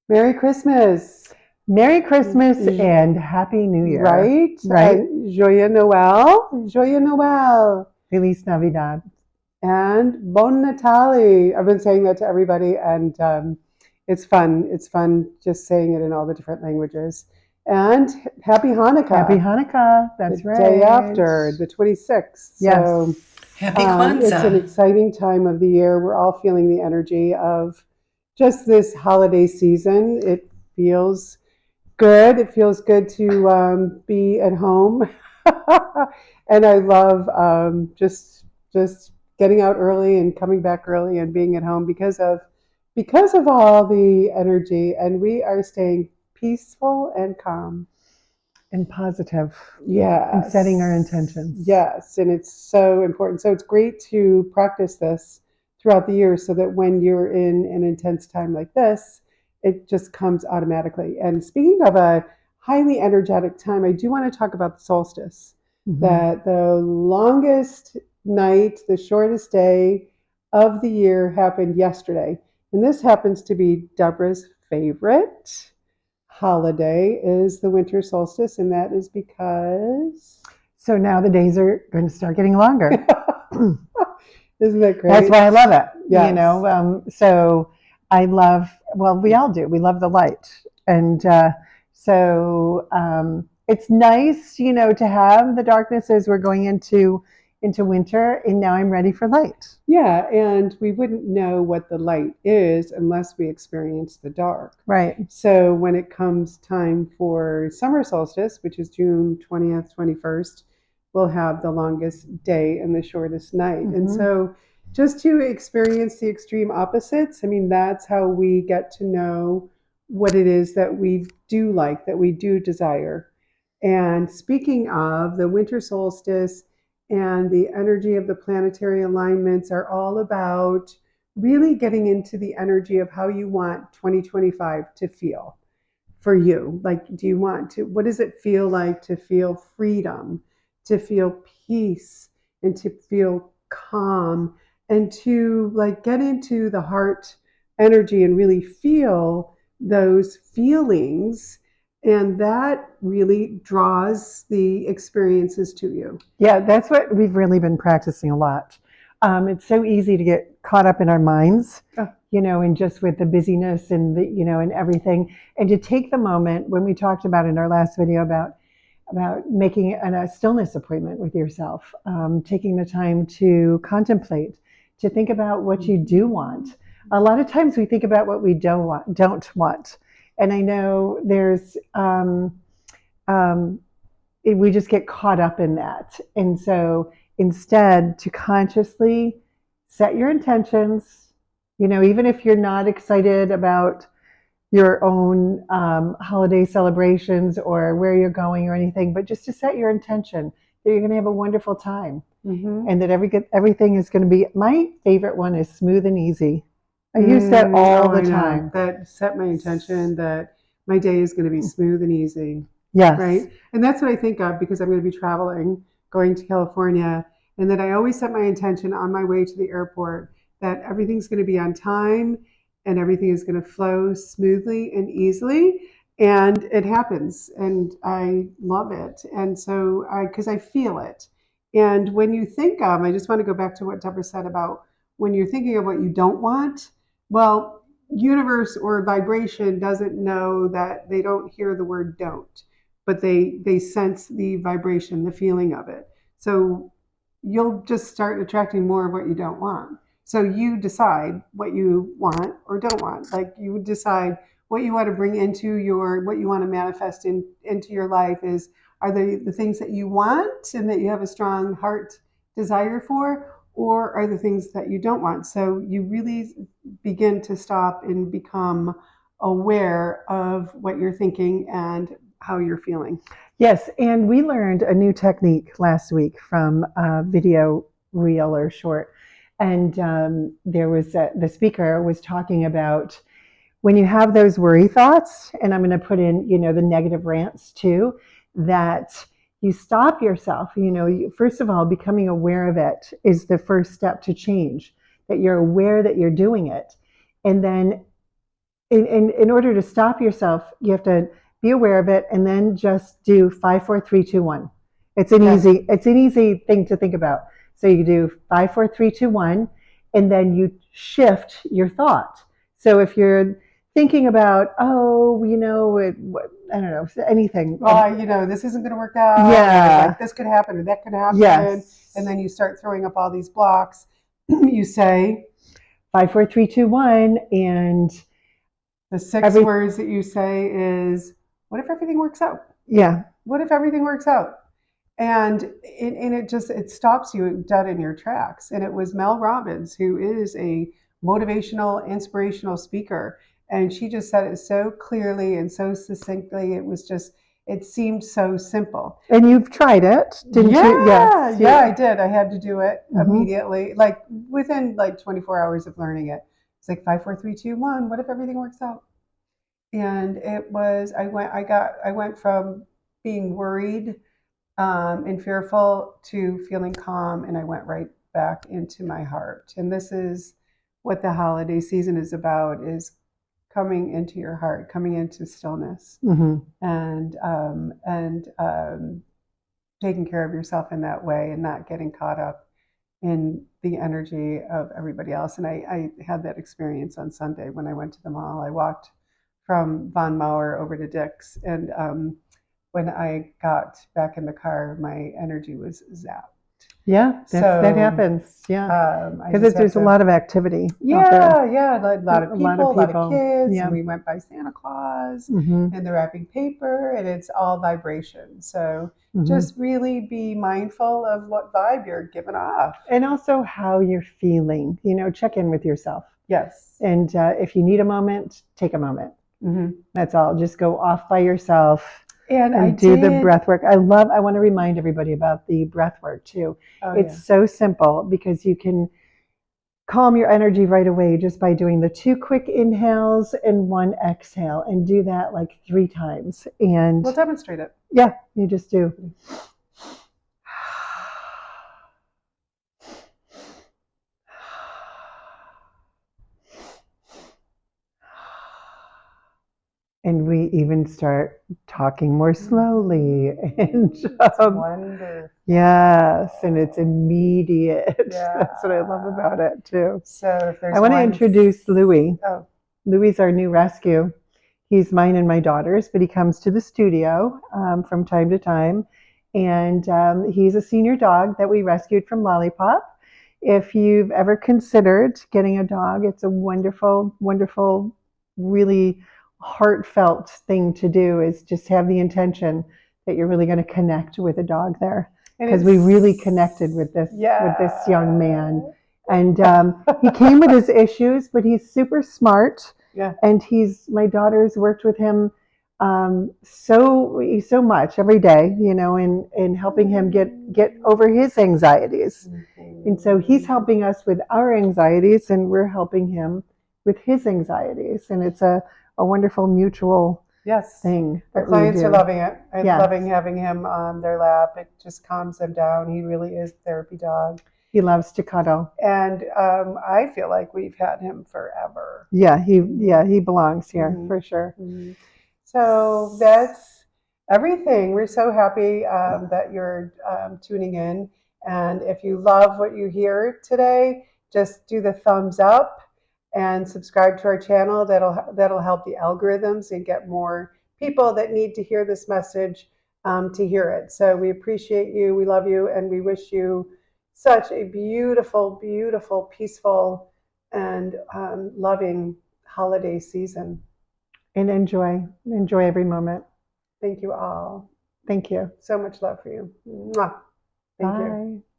Merry Christmas, Merry Christmas J- and Happy New Year, right? right? Joyeux Noël, Joyeux Noël, Feliz Navidad. and Bon Natale. I've been saying that to everybody, and it's fun. It's fun just saying it in all the different languages. And Happy Happy Hanukkah, Hanukkah. the That's day right. after, the 26th. Yes. So Happy it's an Kwanzaa. exciting time of the year. We're all feeling the energy of just this holiday season. It feels good. It feels good to be at home, and I love just getting out early and coming back early and being at home because of all the energy. And we are staying peaceful and calm. And positive and setting our Yes, intentions. yes, and it's so important. So it's great to practice this throughout the year so that when you're in an intense time like this, it just comes automatically. And speaking of a highly energetic time, I do want to talk about the solstice, Mhm. that the longest night, the shortest day of the year happened yesterday. And this happens to be Deborah's favorite holiday is the winter solstice, and that is because So now the days are going to start getting longer. isn't that That's great? why I love it. Yes. So I love, well, we all do. We love the light. And it's nice, to have the darkness as we're going into winter. And now I'm ready for light. Yeah, and we wouldn't know what the light is unless we experience the dark. Right. So when it comes time for summer solstice, which is June 20th, 21st, we'll have the longest day and the shortest night. And Mm-hmm. so just to experience the extreme opposites, I mean, that's how we get to know what it is that we do like, that we do desire. And speaking of the winter solstice, and the energy of the planetary alignments are all about really getting into the energy of how you want 2025 to feel for you. Like, do you want to, what does it feel like to feel freedom, to feel peace, and to feel calm, and to like get into the heart energy and really feel those feelings, and that really draws the experiences to you. Yeah, that's what we've really been practicing a lot. It's so easy to get caught up in our minds, Oh, and just with the busyness and and everything, and to take the moment when we talked about in our last video about making a stillness appointment with yourself, taking the time to contemplate, to think about what you do want. A lot of times we think about what we don't want, and I know there's. Um, we just get caught up in that. And so instead, to consciously set your intentions, even if you're not excited about your own holiday celebrations or where you're going or anything, but just to set your intention that you're going to have a wonderful time mm-hmm. and that everything is going to be. My favorite one is smooth and easy. I use that all Oh, the I know. time. That set my intention that my day is going to be smooth and easy, Yes. right? And that's what I think of because I'm going to be traveling, going to California, and that I always set my intention on my way to the airport that everything's going to be on time and everything is going to flow smoothly and easily. And it happens, and I love it. And so, because I feel it. And when you think of, I just want to go back to what Deborah said about when you're thinking of what you don't want, well, universe or vibration doesn't know that they don't hear the word don't, but they sense the vibration, the feeling of it. So you'll just start attracting more of what you don't want. So you decide what you want or don't want. Like you decide what you want to bring into your what you want to manifest into your life is are they the things that you want and that you have a strong heart desire for, or are the things that you don't want. So you really begin to stop and become aware of what you're thinking and how you're feeling. Yes, and we learned a new technique last week from a video reel or short, and there was the speaker was talking about when you have those worry thoughts, and I'm going to put in the negative rants too, that you stop yourself. First of all, becoming aware of it is the first step to change. That you're aware that you're doing it, and then in order to stop yourself, you have to be aware of it and then just do 5, 4, 3, 2, 1. Yes. It's an easy thing to think about. So you do 5, 4, 3, 2, 1, and then you shift your thought. So if you're thinking about, oh, I don't know, anything. This isn't going to work out, or Yeah. like this could happen, or that could happen. Yes. And then you start throwing up all these blocks. You say 5, 4, 3, 2, 1, and the six every words that you say is, what if everything works out? yeah. What if everything works out? And it stops you dead in your tracks. And it was Mel Robbins, who is a motivational, inspirational speaker, and she just said it so clearly and so succinctly. It seemed so simple. And you've tried it, didn't you? Yeah, Yes. yeah, I did. I had to do it Mm-hmm. immediately, like within like 24 hours of learning it. It's like 5, 4, 3, 2, 1. What if everything works out? And it was I went from being worried and fearful to feeling calm, and I went right back into my heart. And this is what the holiday season is about: is coming into your heart, coming into stillness, Mm-hmm. and taking care of yourself in that way, and not getting caught up in the energy of everybody else. And I had that experience on Sunday when I went to the mall. I walked from Von Mauer over to Dick's, and when I got back in the car, my energy was zapped. Yeah, that So happens. Yeah, I because just have there's a to, lot of activity out there. yeah, a lot of A lot of people, a lot of people. kids, and Yeah. we went by Santa Claus, Mm-hmm. and the wrapping paper, and it's all vibration. So Mm-hmm. just really be mindful of what vibe you're giving off. And also how you're feeling. Check in with yourself. Yes. And if you need a moment, take a moment. Mm-hmm. That's all. Just go off by yourself And I and do the did. breath work. I want to remind everybody about the breath work too. Oh yeah. It's so simple because you can calm your energy right away just by doing the 2 quick inhales and 1 exhale, and do that like 3 times. And We'll demonstrate it. yeah, you just do. And we even start talking more slowly. And It's wonderful. yes, and it's immediate. Yeah. That's what I love about it too. So if there's I want to one, introduce Louis. oh, Louis is our new rescue. He's mine and my daughter's, but he comes to the studio from time to time. And he's a senior dog that we rescued from Lollipop. If you've ever considered getting a dog, it's a wonderful, wonderful, really heartfelt thing to do, is just have the intention that you're really going to connect with a dog there. and Because it's we really connected with this yeah. young man. And he came with his issues, but he's super smart. Yeah. And my daughter's worked with him so much every day, in helping him get over his anxieties. Mm-hmm. And so he's helping us with our anxieties, and we're helping him with his anxieties. And it's a wonderful mutual Yes. thing. The that we clients do. are loving it. I'm Yes. loving having him on their lap. It just calms them down. He really is a therapy dog. He loves to cuddle. And I feel like we've had him forever. Yeah, he belongs here Mhm. for sure. Mm-hmm. So that's everything. We're so happy that you're tuning in. And if you love what you hear today, just do the thumbs up and subscribe to our channel. That'll help the algorithms and get more people that need to hear this message to hear it. So we appreciate you. We love you, and we wish you such a beautiful, beautiful, peaceful, and loving holiday season. And enjoy every moment. Thank you all. Thank you. So much love for you. Mwah. Thank you. Bye.